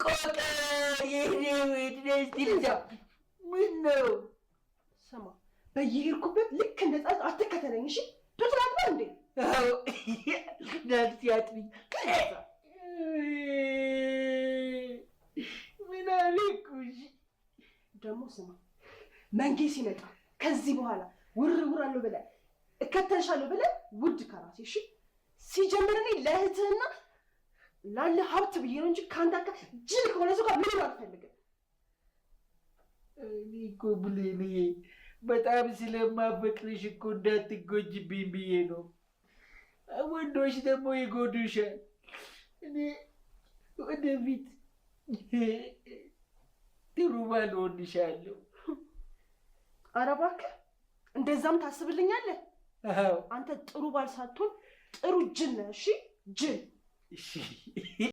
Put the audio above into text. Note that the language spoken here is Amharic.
ቆቀ የኔ ድረስ ምን ነው? ስማ በየሄድኩበት ልክ እንደ ጻጽ አትከተለኝ እሺ? ጡት ላጥባ እንዴ? አዎ ነፍስ ያጥብኝ። ምን አልኩሽ? ደግሞ ስማ መንጌ ሲመጣ ከዚህ በኋላ ውር አለው ብለህ እከተልሻለሁ ብለህ ውድ ከራሴ እሺ? ሲጀምር እኔ ለእህትህና ላለ ሀብት ብዬ ነው እንጂ ከአንተ ጋር ጅል ከሆነ ሰው ጋር ምንም አልፈልግም። እኔ እኮ ብሌንዬ በጣም ስለማፈቅርሽ እኮ እንዳትጎጂብኝ ብዬ ነው። ወንዶች ደግሞ ይጎዱሻል። እኔ ወደፊት ጥሩ ባል እሆንሻለሁ። ኧረ እባክህ እንደዛም ታስብልኛለህ? አዎ አንተ ጥሩ ባል ሳትሆን ጥሩ ጅል ነህ። እሺ ጅል። እሺ